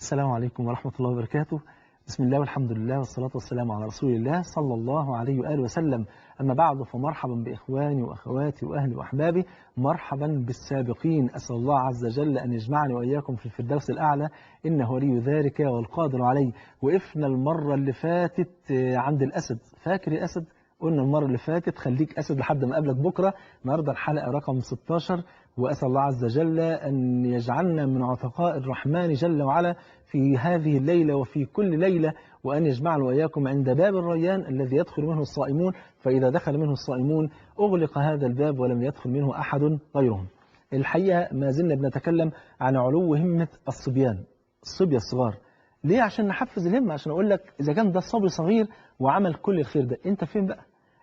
السلام عليكم ورحمة الله وبركاته. بسم الله والحمد لله والصلاة والسلام على رسول الله صلى الله عليه وآله وسلم. أما بعد، فمرحبا بإخواني وأخواتي وأهلي وأحبابي، مرحبا بالسابقين. أسأل الله عز وجل أن يجمعني وإياكم في الفردوس الأعلى، إنه ولي ذلك والقادر عليه. وقفنا المرة اللي فاتت عند الأسد. فاكر يا أسد؟ قلنا المرة اللي فاتت خليك أسد لحد ما أقابلك بكرة. النهاردة الحلقة رقم 16، وأسأل الله عز وجل أن يجعلنا من عتقاء الرحمن جل وعلا في هذه الليلة وفي كل ليلة، وأن يجمعنا وإياكم عند باب الريان الذي يدخل منه الصائمون، فإذا دخل منه الصائمون أغلق هذا الباب ولم يدخل منه أحد غيرهم. الحقيقة ما زلنا بنتكلم عن علو همة الصبيان، الصبية الصغار. ليه؟ عشان نحفز الهمة، عشان أقول لك إذا كان ده الصبي صغير وعمل كل الخير ده، أنت فين بقى؟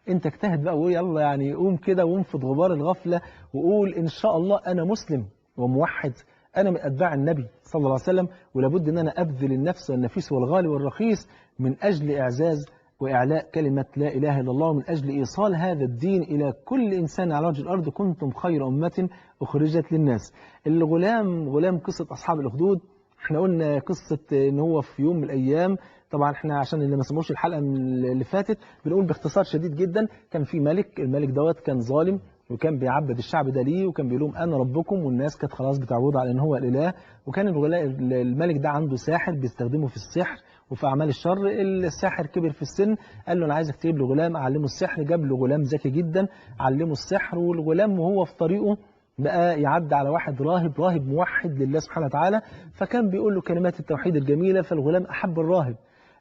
أنت اجتهد بقى وقول يلا، يعني قوم كده وانفض غبار الغفلة وقول إن شاء الله أنا مسلم وموحد، أنا من أتباع النبي صلى الله عليه وسلم، ولابد أن أنا أبذل النفس والنفيس والغالي والرخيص من أجل إعزاز وإعلاء كلمة لا إله إلا الله، ومن أجل إيصال هذا الدين إلى كل إنسان على وجه الأرض. كنتم خير أمة أخرجت للناس. غلام قصة أصحاب الأخدود. احنا قلنا قصة ان هو في يوم من الأيام، طبعا احنا عشان اللي ما سمعوش الحلقة اللي فاتت بنقول باختصار شديد جدا. كان في ملك، الملك دوت كان ظالم، وكان بيعبد الشعب ده ليه، وكان بيقول لهم انا ربكم، والناس كانت خلاص بتعبد على ان هو الاله. وكان الملك ده عنده ساحر بيستخدمه في السحر وفي اعمال الشر. الساحر كبر في السن، قال له انا عايزك تجيب له غلام اعلمه السحر. جاب له غلام ذكي جدا علمه السحر، والغلام وهو في طريقه بقى يعدي على واحد راهب موحد لله سبحانه وتعالى، فكان بيقول له كلمات التوحيد الجميلة. فالغلام أحب الراهب.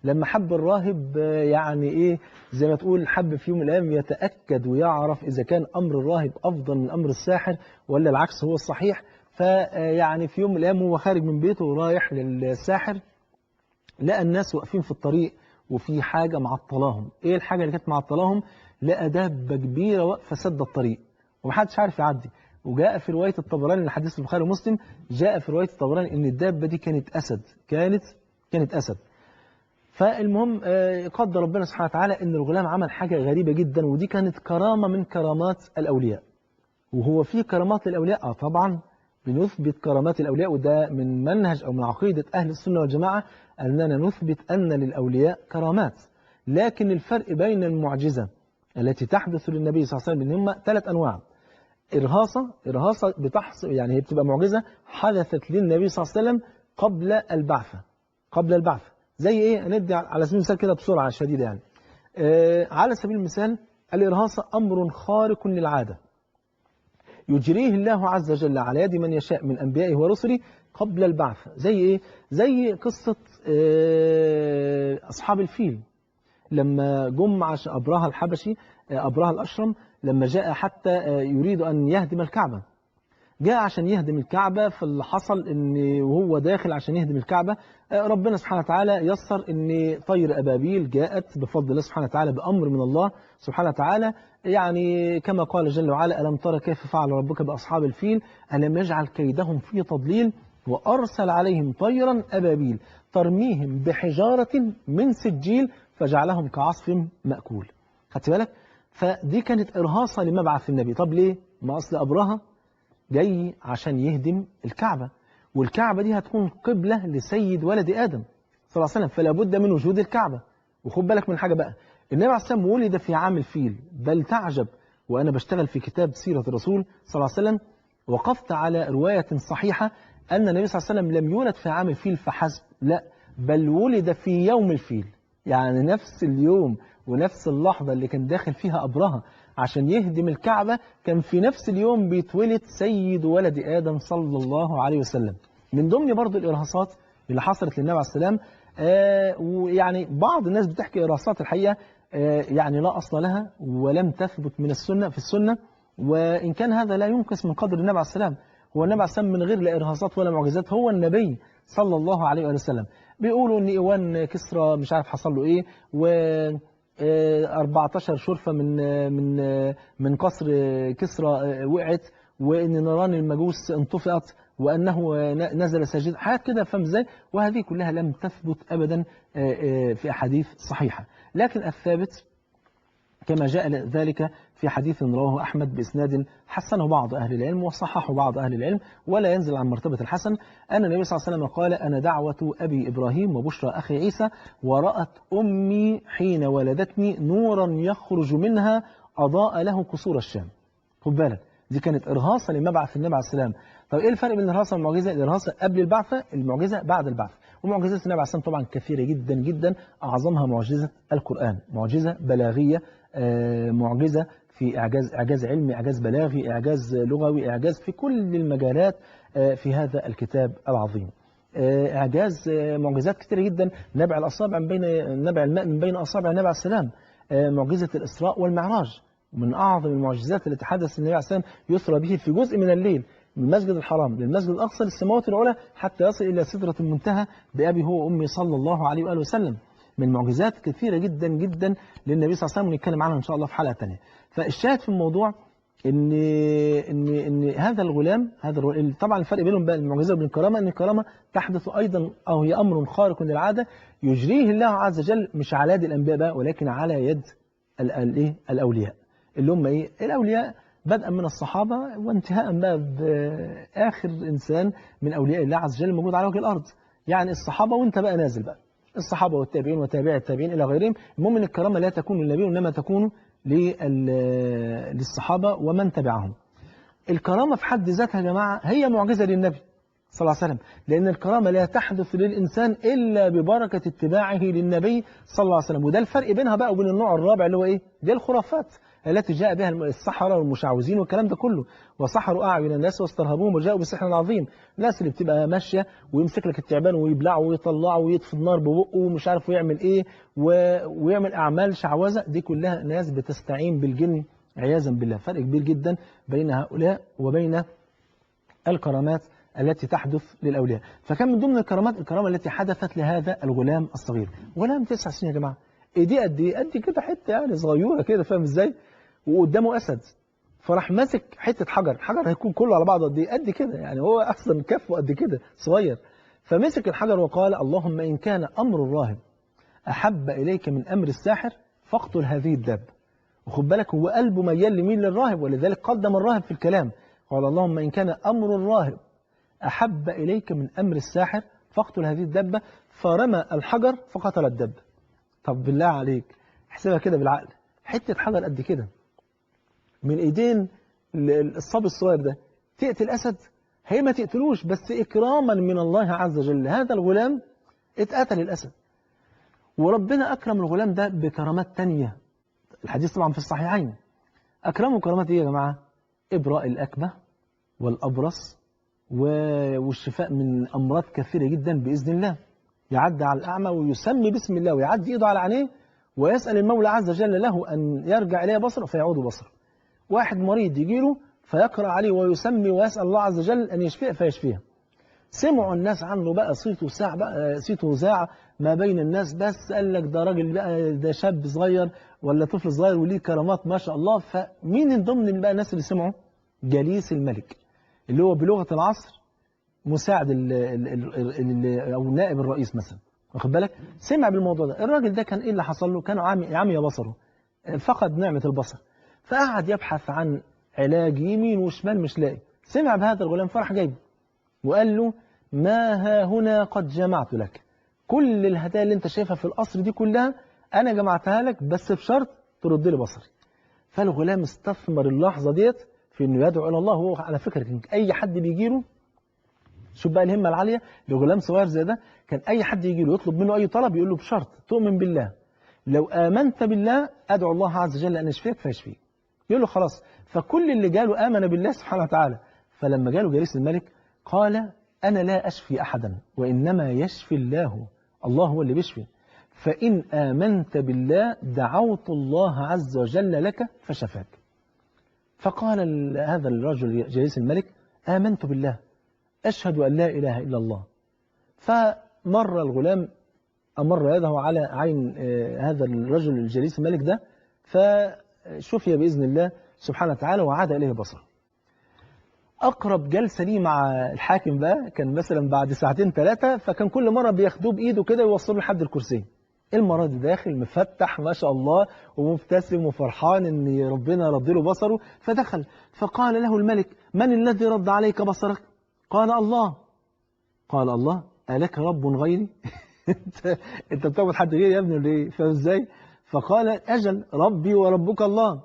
لما حب الراهب يعني إيه، زي ما تقول حب في يوم من الأيام يتأكد ويعرف إذا كان أمر الراهب أفضل من أمر الساحر ولا العكس هو الصحيح. فيعني في يوم من الأيام هو خارج من بيته ورايح للساحر، لقى الناس واقفين في الطريق وفي حاجة معطلاهم. إيه الحاجة اللي كانت معطلاهم؟ لقى دابة كبيرة واقفة سد الطريق ومحدش عارف يعدي. وجاء في رواية الطبراني، الحديث البخاري ومسلم، جاء في رواية الطبراني إن الدابة دي كانت أسد، كانت أسد. فالمهم قدر ربنا سبحانه وتعالى إن الغلام عمل حاجة غريبة جدا، ودي كانت كرامة من كرامات الأولياء. وهو في كرامات للأولياء طبعا بنثبت كرامات الأولياء، وده من منهج أو من عقيدة أهل السنة والجماعة أننا نثبت أن للأولياء كرامات. لكن الفرق بين المعجزة التي تحدث للنبي صلى الله عليه وسلم إن هم 3 أنواع. إرهاصة بتحصل، يعني هي بتبقى معجزة حدثت للنبي صلى الله عليه وسلم قبل البعثة. زي إيه؟ ندي على سبيل المثال كده بسرعة شديدة يعني. على سبيل المثال الإرهاصة أمر خارق للعادة يجريه الله عز وجل على يد من يشاء من أنبيائه ورسله قبل البعثة. زي إيه؟ زي قصة أصحاب الفيل لما جم عشان أبرهة الحبشي، أبرهة الأشرم، لما جاء حتى يريد أن يهدم الكعبة. جاء عشان يهدم الكعبة، فاللي حصل ان وهو داخل عشان يهدم الكعبة ربنا سبحانه وتعالى يسر ان طير أبابيل جاءت بفضل الله سبحانه وتعالى بأمر من الله سبحانه وتعالى، يعني كما قال جل وعلا ألم ترى كيف فعل ربك بأصحاب الفيل ألم يجعل كيدهم في تضليل وأرسل عليهم طيرا أبابيل ترميهم بحجارة من سجيل فجعلهم كعصف مأكول. خدت بالك؟ فدي كانت إرهاصة لمبعث النبي. طب ليه؟ ما أصل أبرهة جاي عشان يهدم الكعبة، والكعبة دي هتكون قبلة لسيد ولد آدم صلى الله عليه وسلم، فلا بد من وجود الكعبة. وخد بالك من حاجة بقى، النبي عليه الصلاة والسلام ولد في عام الفيل، بل تعجب وأنا بشتغل في كتاب سيرة الرسول صلى الله عليه وسلم وقفت على رواية صحيحة أن النبي صلى الله عليه وسلم لم يولد في عام الفيل فحسب، لا بل ولد في يوم الفيل، يعني نفس اليوم ونفس اللحظة اللي كان داخل فيها أبرهة عشان يهدم الكعبة كان في نفس اليوم بيتولد سيد ولد آدم صلى الله عليه وسلم. من ضمن برضو الإرهاصات اللي حصلت للنبي عليه السلام، ويعني بعض الناس بتحكي إرهاصات الحقيقة يعني لا أصل لها ولم تثبت من السنة في السنة، وإن كان هذا لا ينقص من قدر النبي عليه السلام. هو النبي عليه السلام من غير لا إرهاصات ولا معجزات، هو النبي صلى الله عليه وسلم. بيقولوا إن إيوان كسرى مش عارف حصل له إيه، و 14 شرفة من قصر كسرى وقعت، وإن نيران المجوس انطفأت، وأنه نزل ساجدا، حاجات كده فهم ازاي. وهذه كلها لم تثبت أبدا في أحاديث صحيحة. لكن الثابت كما جاء ذلك في حديث رواه أحمد بإسناد حسنه بعض أهل العلم وصححه بعض أهل العلم ولا ينزل عن مرتبة الحسن، أن النبي صلى الله عليه وسلم قال: أنا دعوة أبي إبراهيم وبشرى أخي عيسى، ورأت أمي حين ولدتني نورا يخرج منها أضاء له قصور الشام. خد بالك، دي كانت إرهاصة لمبعث النبي عليه السلام. طب إيه الفرق بين الإرهاصة والمعجزة؟ الإرهاصة قبل البعثة، المعجزة بعد البعث. ومعجزات النبي عليه السلام طبعا كثيرة جدا جدا، أعظمها معجزة القرآن، معجزة بلاغية، معجزة في إعجاز علمي، إعجاز بلاغي، إعجاز لغوي، إعجاز في كل المجالات في هذا الكتاب العظيم. إعجاز معجزات كثيرة جدا، نبع الأصابع من بين نبع الماء من بين أصابع النبي عليه السلام، معجزة الإسراء والمعراج، من أعظم المعجزات التي حدث النبي عليه السلام، يسرى به في جزء من الليل من المسجد الحرام للمسجد الأقصى للسماوات العلى حتى يصل إلى سدرة المنتهى بأبي هو وأمي صلى الله عليه وآله وسلم. من معجزات كثيرة جدا جدا للنبي صلى الله عليه وسلم، ونتكلم عنها إن شاء الله في حلقة ثانية. فالشاهد في الموضوع إن هذا الغلام، طبعا الفرق بينهم بقى المعجزة وبين الكرامة، إن الكرامة تحدث أيضا أو هي أمر خارق للعادة يجريه الله عز وجل مش على يد الأنبياء بقى، ولكن على يد الأولياء، اللي هم إيه؟ الأولياء بدءا من الصحابة وانتهاء بقى بآخر إنسان من أولياء الله عز وجل موجود على وجه الأرض. يعني الصحابة وانت بقى نازل بقى، الصحابة والتابعين وتابع التابعين إلى غيرهم. المهم إن الكرامة لا تكون للنبي وإنما تكون للصحابة ومن تبعهم. الكرامة في حد ذاتها يا جماعة هي معجزة للنبي صلى الله عليه وسلم، لأن الكرامة لا تحدث للإنسان إلا ببركة اتباعه للنبي صلى الله عليه وسلم. وده الفرق بينها بقى وبين النوع الرابع اللي هو إيه؟ دي الخرافات التي جاء بها السحرة والمشعوذين والكلام ده كله، وسحروا أعين الناس واسترهبوهم وجاءوا بسحر عظيم. الناس اللي بتبقى ماشية ويمسك لك التعبان ويبلعه ويطلعه ويطفي النار ببقه ومش عارف ويعمل إيه ويعمل أعمال شعوذة، دي كلها ناس بتستعين بالجن عياذا بالله. فرق كبير جدا بين هؤلاء وبين الكرامات التي تحدث للأولياء. فكان من ضمن الكرامات الكرامة التي حدثت لهذا الغلام الصغير، غلام 9 سنين يا جماعة. ايديه قد ايه؟ قد كده، حته يعني صغيره كده، فاهم ازاي؟ وقدامه اسد، فراح ماسك حته حجر هيكون كله على بعضه قد ايه؟ قد كده، يعني هو احسن كفه قد كده صغير. فمسك الحجر وقال: اللهم ان كان امر الراهب احب اليك من امر الساحر فاقتل هذه الدابه. وخد بالك هو قلبه ميال لمين؟ للراهب، ولذلك قدم الراهب في الكلام. قال: اللهم ان كان امر الراهب احب اليك من امر الساحر فاقتل هذه الدابه، فرمى الحجر فقتل الدابه. طب بالله عليك احسبها كده بالعقل، حتة حجر قد كده من ايدين الصبي الصغير ده تقتل اسد؟ هي ما تقتلوش، بس اكراما من الله عز وجل هذا الغلام اتقتل الاسد. وربنا اكرم الغلام ده بكرامات تانية، الحديث طبعا في الصحيحين. اكرمه كرامات ايه يا جماعه؟ ابراء الاكمه والابرص والشفاء من امراض كثيره جدا باذن الله. يعدي على الأعمى ويسمي باسم الله ويعدي إيده على عينيه ويسأل المولى عز وجل له أن يرجع إليه بصره فيعود بصره. واحد مريض يجي له فيقرأ عليه ويسمي ويسأل الله عز وجل أن يشفيه فيشفيه. سمعوا الناس عنه بقى صيته ذاع ما بين الناس، بس قال لك ده راجل بقى، ده شاب صغير ولا طفل صغير وليه كرامات ما شاء الله. فمين من ضمن بقى الناس اللي سمعوا؟ جليس الملك، اللي هو بلغة العصر مساعد او نائب الرئيس مثلا، واخد بالك؟ سمع بالموضوع ده. الراجل ده كان ايه اللي حصل له؟ كان عمي بصره، فقد نعمة البصر، فقعد يبحث عن علاج يمين وشمال مش لاقي. سمع بهذا الغلام فرح جايبه وقال له: ما ها هنا قد جمعت لك كل الهدايا اللي انت شايفها في القصر دي كلها، انا جمعتها لك بس بشرط ترد لي بصري. فالغلام استثمر اللحظه ديت في انه يدعو الى الله. هو على فكره اي حد بيجي له، شوف بقى الهمة العالية لغلام صغير زي ده، كان أي حد يجي له يطلب منه أي طلب يقول له بشرط تؤمن بالله، لو آمنت بالله أدعو الله عز وجل أن يشفيك فيشفيك. يقول له خلاص. فكل اللي جاله آمن بالله سبحانه وتعالى. فلما جاله جليس الملك قال: أنا لا أشفي أحدا وإنما يشفي الله، الله هو اللي بيشفي، فإن آمنت بالله دعوت الله عز وجل لك فشفاك. فقال هذا الرجل جليس الملك: آمنت بالله، أشهد أن لا إله إلا الله. فمر الغلام، أمر يده على عين هذا الرجل الجليس الملك ده، فشفي بإذن الله سبحانه وتعالى وعاد إليه بصره. أقرب جلسة لي مع الحاكم بقى كان مثلا بعد 2 3 ساعة، فكان كل مرة بياخدوه بإيده كده ويوصلوا لحد الكرسي. المرة دي داخل مفتح ما شاء الله ومبتسم وفرحان ان ربنا رد له بصره، فدخل فقال له الملك: من الذي رد عليك بصرك؟ قال: الله. قال: الله؟ ألك رب غيري؟ انت بتعبد حد غيري يا ابني ولا ايه؟ فاهم ازاي؟ فقال: اجل، ربي وربك الله.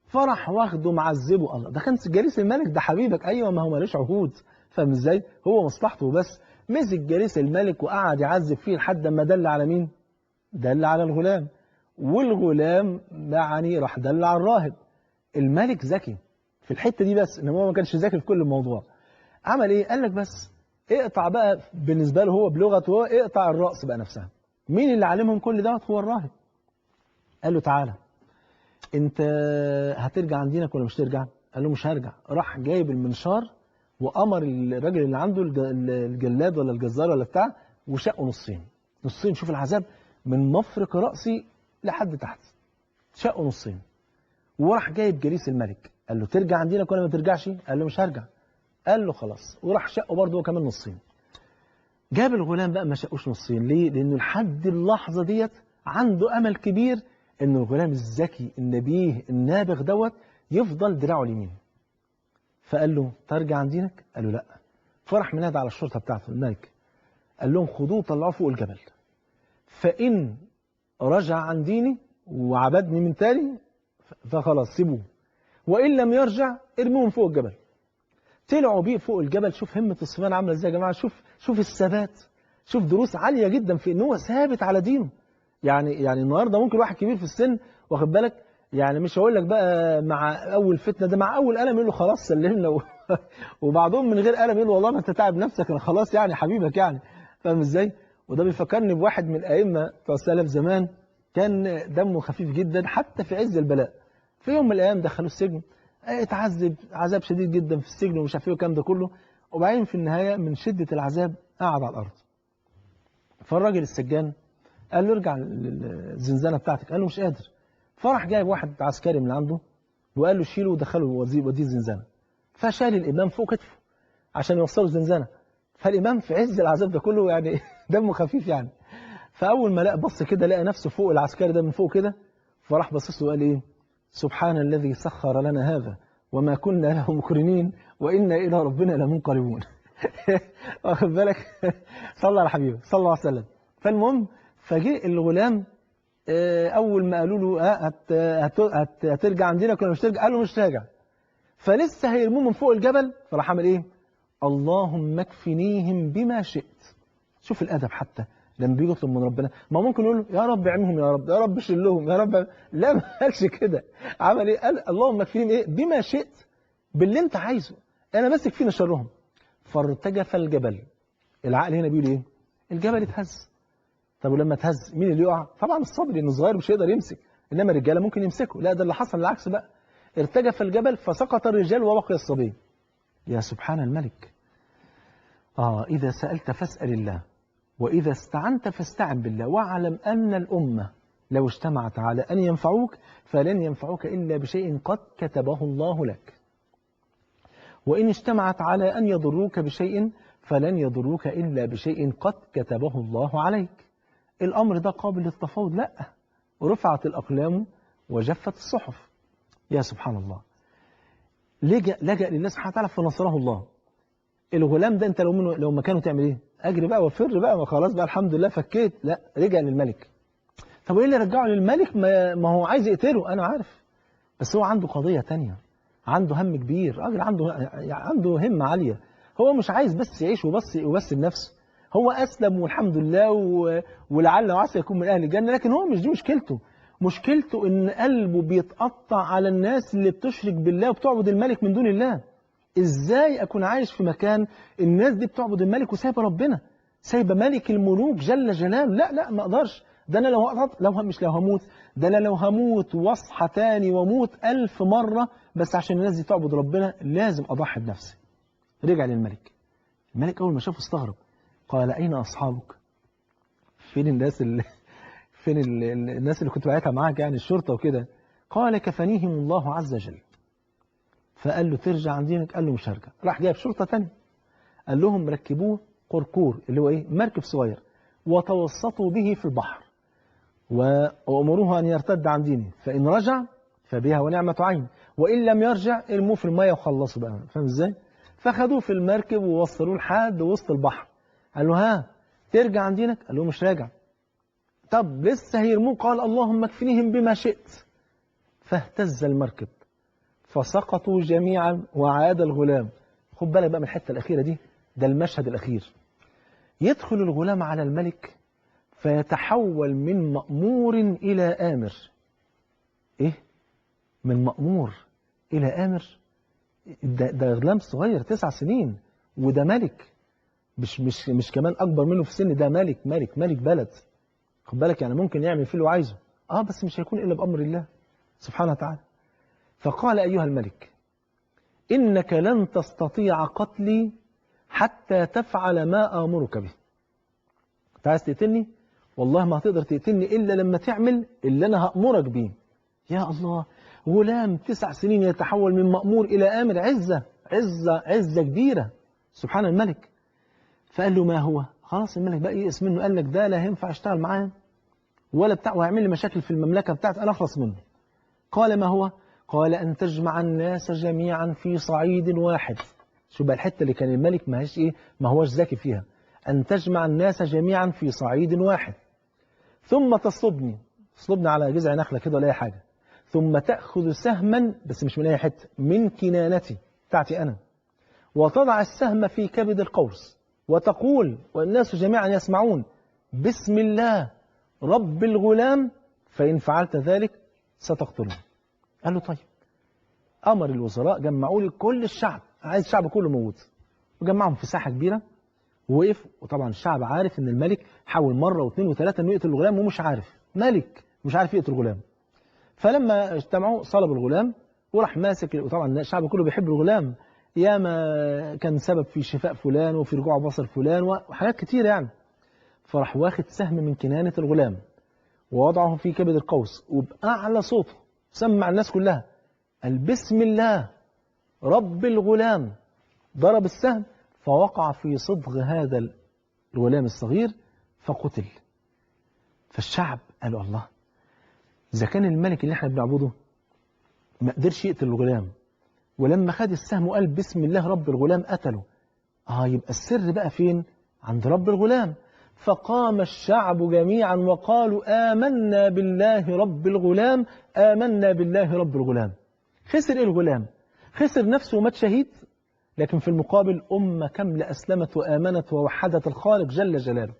فرح واخده معذبه. الله، ده كان جليس الملك، ده حبيبك. ايوه، ما هو مالوش عهود. فاهم ازاي؟ هو مصلحته بس. مسك جليس الملك وقعد يعذب فيه لحد ما دل على مين؟ دل على الغلام. والغلام يعني راح دل على الراهب. الملك ذكي في الحته دي، بس انما هو ما كانش ذكي في كل الموضوع. عمل ايه؟ قال لك بس اقطع بقى، بالنسبه له هو بلغته هو، اقطع الراس بقى نفسها. مين اللي علمهم كل دوت؟ هو الراهب. قال له: تعالى انت هترجع عن دينك ولا مش ترجع؟ قال له: مش هرجع. راح جايب المنشار وامر الراجل اللي عنده الجلاد ولا الجزار ولا بتاع، وشقه نصين. نصين، شوف العذاب، من مفرق راسي لحد تحت، شقه نصين. وراح جايب جليس الملك، قال له: ترجع عن دينك ولا ما ترجعش؟ قال له: مش هرجع. قال له: خلاص. وراح شقه برضه هو كمان نصين. جاب الغلام بقى ما شقوش نصين. ليه؟ لانه لحد اللحظه ديت عنده امل كبير ان الغلام الذكي النبيه النابغ دوت يفضل دراعه اليمين. فقال له: ترجع عن دينك؟ قال له: لا. فرح منادى على الشرطه بتاعته الملك، قال لهم: خدوه طلعوه فوق الجبل، فان رجع عن ديني وعبدني من تاني فخلاص سيبوه، وان لم يرجع ارموهم فوق الجبل. طلعوا بيه فوق الجبل. شوف همة الصبيان عامله ازاي يا جماعه. شوف الثبات، شوف دروس عاليه جدا في ان هو ثابت على دينه. يعني النهارده ممكن واحد كبير في السن، واخد بالك، يعني مش هقول لك بقى مع اول فتنه، ده مع اول قلم يقول له خلاص سلمنا وبعضهم من غير قلم يقول والله ما انت تعب نفسك، انا خلاص يعني حبيبك يعني. فاهم ازاي؟ وده بيفكرني بواحد من الائمه بتوع السلف زمان، كان دمه خفيف جدا حتى في عز البلاء. في يوم من الايام دخلوه السجن، اتعذب عذاب شديد جدا في السجن ومش عارف ايه والكلام ده كله، وبعدين في النهايه من شده العذاب قعد على الارض. فالراجل السجان قال له: ارجع للزنزانه بتاعتك. قال له: مش قادر. فراح جايب واحد عسكري من عنده وقال له: شيله ودخله وديه الزنزانه. فشال الامام فوق كتفه عشان يوصله الزنزانه. فالامام في عز العذاب ده كله يعني دمه خفيف يعني. فاول ما لقى بص كده لقى نفسه فوق العسكري ده من فوق كده، فراح بصص له وقال ايه: سبحان الذي سخر لنا هذا وما كنا له مقرنين وإنا إلى ربنا لمنقلبون. واخد بالك؟ صلى على حبيبه صلى الله عليه وسلم. فالمهم فجاء الغلام، أول ما قالوا له هترجع عندنا ولا مش ترجع؟ قال له: مش راجع. فلسه هيرموه من فوق الجبل، فراح عمل إيه؟ اللهم اكفنيهم بما شئت. شوف الأدب حتى لما بيجي يطلب من ربنا، ما ممكن يقول له: يا رب اعمهم، يا رب، يا رب شلهم، يا رب. لا، ما قالش كده. عمل ايه؟ قال: اللهم اكفيهم ايه؟ بما شئت، باللي انت عايزه، انا بس يكفينا شرهم. فارتجف الجبل. العقل هنا بيقول ايه؟ الجبل اتهز. طب ولما اتهز مين اللي يقع؟ طبعا الصبي، لان الصغير مش هيقدر يمسك، انما الرجاله ممكن يمسكوا. لا، ده اللي حصل العكس بقى. ارتجف الجبل فسقط الرجال وبقي الصبي. يا سبحان الملك. اذا سالت فاسال الله، وإذا استعنت فاستعن بالله، واعلم أن الأمة لو اجتمعت على أن ينفعوك فلن ينفعوك إلا بشيء قد كتبه الله لك، وإن اجتمعت على أن يضروك بشيء فلن يضروك إلا بشيء قد كتبه الله عليك. الأمر ده قابل للتفاوض؟ لا. رفعت الأقلام وجفت الصحف. يا سبحان الله. لجأ لله سبحانه وتعالى فنصره الله. الغلام ده انت لو مكانه تعمل ايه؟ اجري بقى وفر بقى، ما خلاص بقى الحمد لله فكيت. لا، رجع للملك. طب ايه اللي رجعه للملك؟ ما هو عايز يقتله، انا عارف، بس هو عنده قضية تانية، عنده هم كبير، راجل عنده همة عالية. هو مش عايز بس يعيش وبس لنفسه. هو اسلم والحمد لله ولعل وعسى يكون من اهل الجنة، لكن هو مش دي مشكلته. مشكلته ان قلبه بيتقطع على الناس اللي بتشرك بالله وبتعبد الملك من دون الله. ازاي اكون عايش في مكان الناس دي بتعبد الملك وسايبه ربنا، سايبه ملك الملوك جل جلاله؟ لا ما اقدرش. ده انا لو هموت، ده انا لو هموت واصحى تاني واموت 1000 مرة بس عشان الناس دي تعبد ربنا لازم اضحي بنفسي. رجع للملك. الملك اول ما شافه استغرب، قال: اين اصحابك؟ فين الناس الناس اللي كنت بعتها معاك، يعني الشرطة وكده؟ قال: كفنيهم الله عز وجل. فقال له: ترجع عن دينك؟ قال له: مش هرجع. راح جايب شرطة تانية، قال لهم: ركبوه قرقور، اللي هو ايه؟ مركب صغير، وتوسطوا به في البحر، وأمروه أن يرتد عن دينه، فإن رجع فبها ونعمة عين، وإن لم يرجع ارموه في المية وخلصوا بقى. فاهم إزاي؟ فخدوه في المركب ووصلوه لحد وسط البحر. قال له ها ترجع عن دينك؟ قال له مش راجع. طب لسه هيرموه، قال اللهم اكفنيهم بما شئت. فاهتز المركب فسقطوا جميعا وعاد الغلام. خد بالك بقى من الحتة الأخيرة دي، ده المشهد الأخير. يدخل الغلام على الملك فيتحول من مأمور إلى آمر. إيه؟ من مأمور إلى آمر؟ ده غلام صغير 9 سنين، وده ملك، مش كمان أكبر منه في السن، ده ملك بلد. خد بالك يعني ممكن يعمل فيه اللي هو عايزه، بس مش هيكون إلا بأمر الله سبحانه وتعالى. فقال أيها الملك إنك لن تستطيع قتلي حتى تفعل ما آمرك به. أنت عايز تقتلني؟ والله ما هتقدر تقتلني إلا لما تعمل اللي أنا هأمرك بيه. يا الله، غلام 9 سنين يتحول من مأمور إلى آمر، عزة كبيرة سبحان الملك. فقال له ما هو؟ خلاص الملك بقى يئس منه، قال لك ده لا هينفع اشتغل معاه ولا بتاع، وهيعمل لي مشاكل في المملكة بتاعتي، أنا أخلص منه. قال ما هو؟ قال أن تجمع الناس جميعا في صعيد واحد. شو بقى الحتة اللي كان الملك ما هوش ذكي فيها. أن تجمع الناس جميعا في صعيد واحد، ثم تصلبني على جذع نخلة كده ولا أي حاجة، ثم تأخذ سهما، بس مش من أي حتة، من كنانتي بتاعتي أنا، وتضع السهم في كبد القوس، وتقول والناس جميعا يسمعون بسم الله رب الغلام، فإن فعلت ذلك ستقتله. قال له طيب. أمر الوزراء جمعوا لي كل الشعب، عايز الشعب كله موجود، وجمعهم في ساحة كبيرة، ووقف. وطبعا الشعب عارف ان الملك حاول مرة واثنين وثلاثة انه يقتل الغلام، ومش عارف، ملك مش عارف يقتل الغلام. فلما اجتمعوا صلب الغلام وراح ماسك، وطبعا الشعب كله بيحب الغلام، ياما كان سبب في شفاء فلان وفي رجوع بصر فلان وحاجات كتير يعني. فراح واخد سهم من كنانة الغلام ووضعه في كبد القوس، وبأعلى صوته سمع الناس كلها قال بسم الله رب الغلام، ضرب السهم فوقع في صدغ هذا الغلام الصغير فقتل. فالشعب قالوا الله، إذا كان الملك اللي احنا بنعبده ما قدرش يقتل الغلام، ولما خد السهم وقال بسم الله رب الغلام قتله، يبقى السر بقى فين؟ عند رب الغلام. فقام الشعب جميعا وقالوا آمنا بالله رب الغلام، آمنا بالله رب الغلام. خسر إيه الغلام؟ خسر نفسه ومات شهيد، لكن في المقابل أمة كاملة أسلمت وآمنت ووحدت الخالق جل جلاله.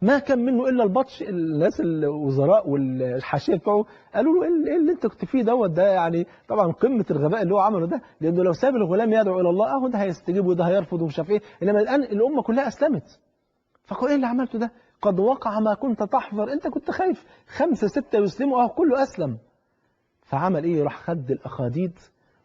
ما كان منه إلا البطش. الناس الوزراء والحاشية بتوعه قالوا له إيه اللي أنت كنت فيه ده يعني طبعا قمة الغباء اللي هو عمله ده، لأنه لو ساب الغلام يدعو إلى الله ده هيستجيب وده هيرفض ومش عارف إيه، إنما الآن الأمة كلها أسلمت. فقال إيه اللي عملته ده؟ قد وقع ما كنت تحذر، أنت كنت خايف 5 6 يسلموا كله أسلم. فعمل إيه؟ راح خد الأخاديد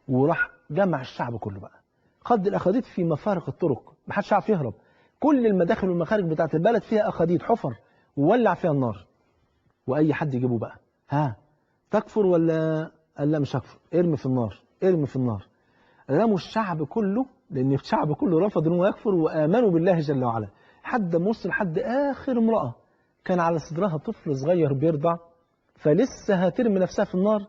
وراح جمع الشعب كله بقى، خد الأخاديد في مفارق الطرق، ما حدش عارف يهرب، كل المداخل والمخارج بتاعت البلد فيها أخاديد حفر، وولع فيها النار، وأي حد يجيبه بقى، تكفر ولا؟ قال لا مش هكفر، ارمي في النار، ارمي في النار. رموا الشعب كله، لأن الشعب كله رفض أنه يكفر وآمنوا بالله جل وعلا، حد ما وصل لحد آخر امرأة كان على صدرها طفل صغير بيرضع، فلسه هترمي نفسها في النار،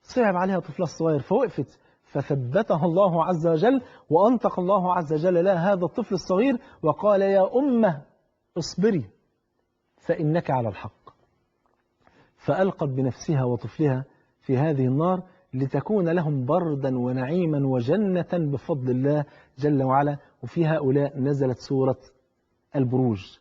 صعب عليها طفلها الصغير فوقفت، فثبتها الله عز وجل، وأنطق الله عز وجل لها هذا الطفل الصغير وقال يا أمة اصبري فإنك على الحق. فألقت بنفسها وطفلها في هذه النار لتكون لهم بردا ونعيما وجنة بفضل الله جل وعلا. وفي هؤلاء نزلت سورة البروج.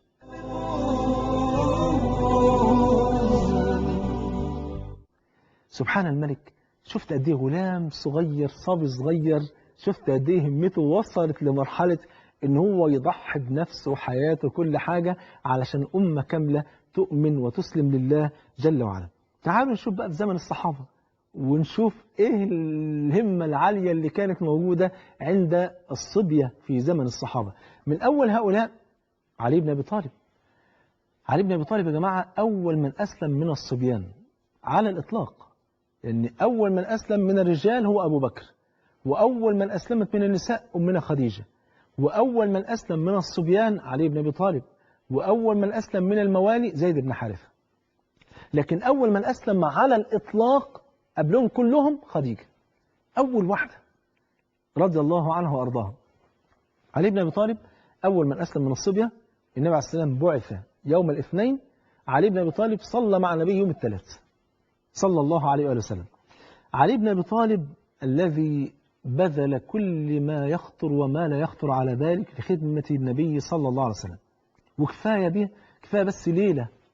سبحان الملك، شفت قد ايه غلام صغير، صبي صغير، شفت قد ايه همته وصلت لمرحلة ان هو يضحي بنفسه وحياته كل حاجة علشان أمة كاملة تؤمن وتسلم لله جل وعلا. تعالوا نشوف بقى في زمن الصحابة ونشوف ايه الهمة العالية اللي كانت موجودة عند الصبية في زمن الصحابة. من أول هؤلاء علي بن أبي طالب. علي بن أبي طالب يا جماعة أول من أسلم من الصبيان على الإطلاق، لأن أول من أسلم من الرجال هو أبو بكر، وأول من أسلمت من النساء أمنا خديجة، وأول من أسلم من الصبيان علي بن أبي طالب، وأول من أسلم من الموالي زيد بن حارثة. لكن أول من أسلم على الإطلاق قبلهم كلهم خديجة، أول واحدة رضي الله عنها وأرضاها. علي بن أبي طالب أول من أسلم من الصبية. النبي عليه السلام بعث يوم الاثنين، علي بن أبي طالب صلى مع النبي يوم الثلاث صلى الله عليه وآله وسلم. علي بن أبي طالب الذي بذل كل ما يخطر وما لا يخطر على ذلك لخدمة النبي صلى الله عليه وسلم. وكفاية به، كفاية بس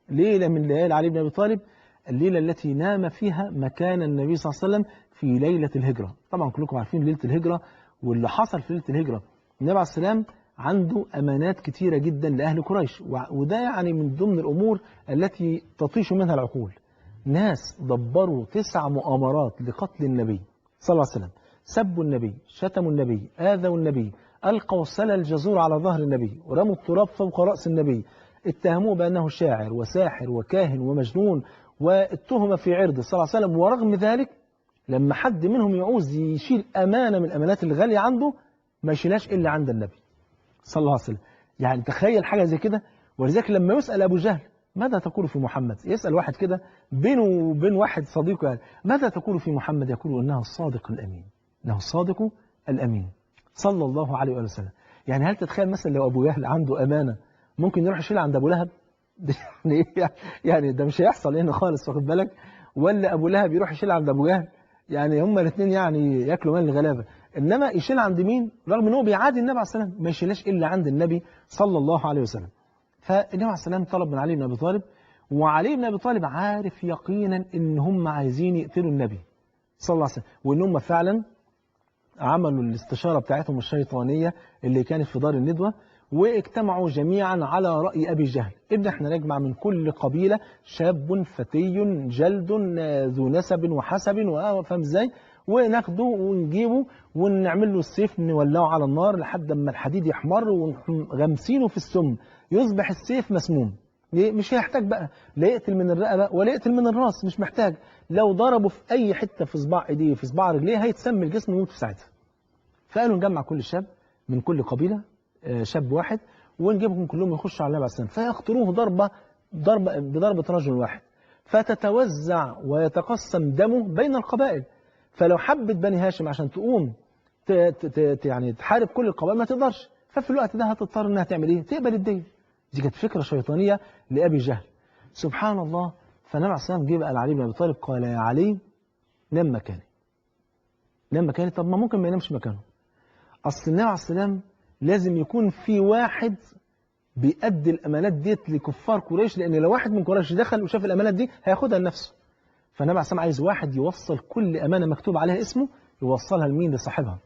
ليلة من ليالي علي بن أبي طالب، الليلة التي نام فيها مكان النبي صلى الله عليه وسلم في ليلة الهجرة. طبعا كلكم عارفين ليلة الهجرة واللي حصل في ليلة الهجرة. النبي عليه السلام عنده أمانات كتيرة جدا لأهل قريش، وده يعني من ضمن الأمور التي تطيش منها العقول. ناس دبروا 9 مؤامرات لقتل النبي صلى الله عليه وسلم، سبوا النبي، شتموا النبي، آذوا النبي، ألقوا السلة الجزور على ظهر النبي، ورموا التراب فوق رأس النبي، اتهموه بأنه شاعر وساحر وكاهن ومجنون، واتهم في عرضه صلى الله عليه وسلم. ورغم ذلك لما حد منهم يعوز يشيل أمانة من الأمانات الغالية عنده ما يشيلهاش إلا عند النبي صلى الله عليه وسلم. يعني تخيل حاجة زي كده. ولذلك لما يسأل أبو جهل ماذا تقول في محمد، يسأل واحد كده بينه وبين واحد صديقه يعني ماذا تقول في محمد، يقول إنه الصادق الأمين، إنه الصادق الأمين صلى الله عليه وسلم. يعني هل تتخيل مثلا لو أبو جهل عنده أمانة ممكن يروح يشيلها عند أبو لهب؟ يعني ده مش هيحصل هنا خالص، واخد بالك؟ ولا أبو لهب يروح يشيلها عند أبو جهل؟ يعني هما الاثنين يعني ياكلوا مال الغلابة. إنما يشيلها عند مين؟ رغم إنه بيعادي النبي عليه السلام ما يشيلهاش إلا عند النبي صلى الله عليه وسلم. فالنبي عليه السلام طلب من علي بن أبي طالب، وعلي بن أبي طالب عارف يقينا إن هم عايزين يقتلوا النبي صلى الله عليه وسلم، وإن هم فعلا عملوا الاستشارة بتاعتهم الشيطانية اللي كانت في دار الندوة، واجتمعوا جميعا على رأي أبي جهل إن احنا نجمع من كل قبيلة شاب فتي جلد ذو نسب وحسب وفهم ازاي، وناخده ونجيبه ونعمل له السيف نولعه على النار لحد ما الحديد يحمر ونغمسينه في السم يصبح السيف مسموم. مش هيحتاج بقى لا يقتل من الرقبة ولا يقتل من الراس، مش محتاج. لو ضربه في أي حتة في صباع إيديه في صباع رجليه هيتسمي الجسم ويموت في ساعتها. فقالوا نجمع كل شاب من كل قبيلة شاب واحد ونجيبهم كلهم يخشوا على النبي عليه السلام فيقتلوه بضربة رجل واحد، فتتوزع ويتقسم دمه بين القبائل. فلو حبت بني هاشم عشان تقوم يعني تحارب كل القبائل ما تقدرش، ففي الوقت ده هتضطر انها تعمل ايه؟ تقبل الدين. دي كانت فكرة شيطانية لأبي جهل. سبحان الله. فالنبي عليه السلام جه بقى علي بن أبي طالب قال يا علي نام مكاني. نام مكاني. طب ما ممكن ما ينامش مكانه، أصل النبي عليه السلام لازم يكون في واحد بيأدي الأمانات ديت لكفار قريش، لأن لو واحد من قريش دخل وشاف الأمانات دي هياخدها لنفسه. فالنبي عليه السلام عايز واحد يوصل كل أمانة مكتوب عليها اسمه يوصلها لمين؟ لصاحبها.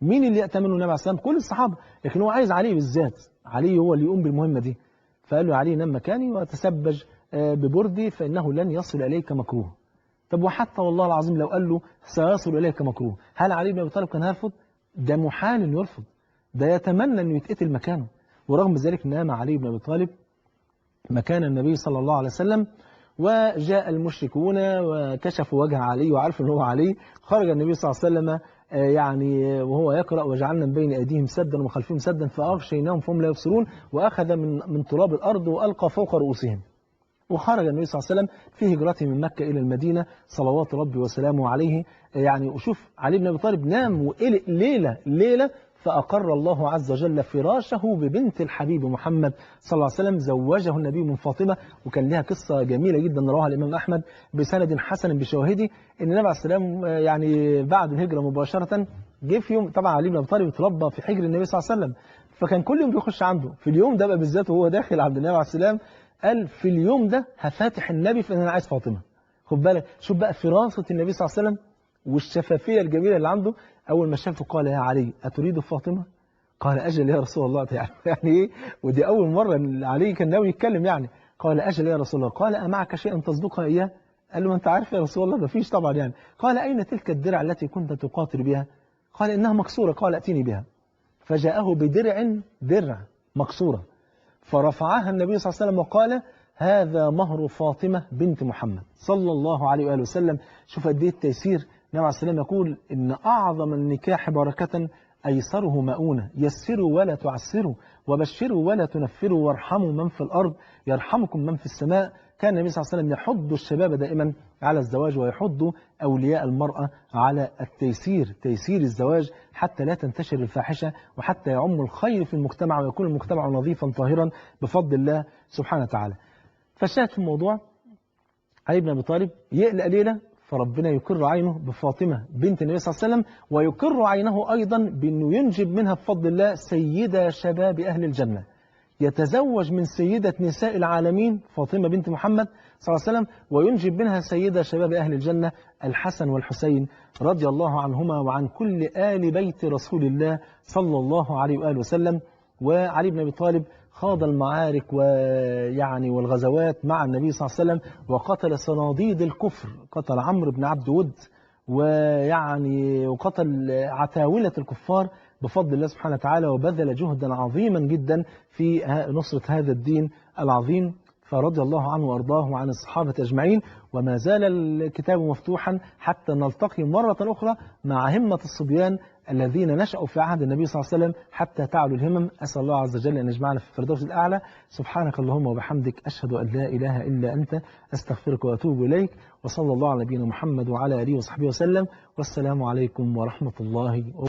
مين اللي يأتمنه النبي عليه السلام؟ كل الصحابة، لكن هو عايز علي بالذات، علي هو اللي يقوم بالمهمة دي. فقال له علي نام مكاني وتسبج ببردي فإنه لن يصل إليك مكروه. طب وحتى والله العظيم لو قال له سيصل إليك مكروه، هل علي بن أبي طالب كان هيرفض؟ ده محال إنه يرفض، ده يتمنى إنه يتقتل مكانه. ورغم ذلك نام علي بن أبي طالب مكان النبي صلى الله عليه وسلم. وجاء المشركون وكشفوا وجه علي وعرفوا ان هو علي. خرج النبي صلى الله عليه وسلم يعني وهو يقرأ وجعلنا من بين أيديهم سدا ومن خلفهم سدا فأغشيناهم فهم لا يبصرون، وأخذ من تراب الأرض وألقى فوق رؤوسهم. وخرج النبي صلى الله عليه وسلم في هجرته من مكة إلى المدينة صلوات ربي وسلامه عليه. يعني وشوف علي بن أبي طالب نام وقلق ليلة فأقر الله عز وجل فراشه ببنت الحبيب محمد صلى الله عليه وسلم. زوجه النبي من فاطمة، وكان لها قصة جميلة جدا رواها الإمام أحمد بسند حسن بشواهده إن النبي عليه السلام يعني بعد الهجرة مباشرة جه في يوم. طبعا علي بن أبي طالب اتربى في حجر النبي صلى الله عليه وسلم، فكان كل يوم بيخش عنده. في اليوم ده بقى بالذات وهو داخل عند النبي عليه السلام قال في اليوم ده هفاتح النبي في ان انا عايز فاطمه. خد بالك، شوف بقى فراسه النبي صلى الله عليه وسلم والشفافيه الجميله اللي عنده. اول ما شافه قال يا علي اتريد فاطمه؟ قال اجل يا رسول الله. يعني ايه؟ ودي اول مره علي كان ناوي يتكلم يعني. قال اجل يا رسول الله. قال امعك شيء تصدقها اياه؟ قال له ما انت عارف يا رسول الله ما فيش طبعا يعني. قال اين تلك الدرع التي كنت تقاتل بها؟ قال انها مكسوره. قال اتيني بها. فجاءه درع مكسوره، فرفعها النبي صلى الله عليه وسلم وقال هذا مهر فاطمة بنت محمد صلى الله عليه وآله وسلم. شوف قد ايه التيسير. النبي عليه السلام يقول إن أعظم النكاح بركة أيسره مؤونة، يسروا ولا تعسروا وبشروا ولا تنفروا وارحموا من في الأرض يرحمكم من في السماء. كان النبي صلى الله عليه وسلم يحض الشباب دائما على الزواج، ويحض أولياء المرأة على تيسير الزواج حتى لا تنتشر الفاحشة، وحتى يعم الخير في المجتمع ويكون المجتمع نظيفا طاهرا بفضل الله سبحانه وتعالى. فالشاهد في الموضوع، علي بن أبي طالب يقلق ليلة فربنا يقر عينه بفاطمة بنت النبي صلى الله عليه وسلم، ويقر عينه أيضا بأنه ينجب منها بفضل الله سيدة شباب أهل الجنة، يتزوج من سيدة نساء العالمين فاطمة بنت محمد صلى الله عليه وسلم، وينجب منها سيدة شباب أهل الجنة الحسن والحسين رضي الله عنهما وعن كل آل بيت رسول الله صلى الله عليه وآله وسلم. وعلي بن أبي طالب خاض المعارك والغزوات مع النبي صلى الله عليه وسلم، وقتل صناديد الكفر، قتل عمرو بن عبد ود وقتل عتاولة الكفار بفضل الله سبحانه وتعالى، وبذل جهدا عظيما جدا في نصرة هذا الدين العظيم. فرضي الله عنه وأرضاه وعن الصحابة أجمعين. وما زال الكتاب مفتوحا حتى نلتقي مرة أخرى مع همة الصبيان الذين نشأوا في عهد النبي صلى الله عليه وسلم حتى تعلو الهمم. أسأل الله عز وجل أن يجمعنا في الفردوس الأعلى. سبحانك اللهم وبحمدك، أشهد أن لا إله إلا أنت، أستغفرك وأتوب إليك. وصلى الله على نبينا محمد وعلى آله وصحبه وسلم، والسلام عليكم ورحمة الله وبركاته.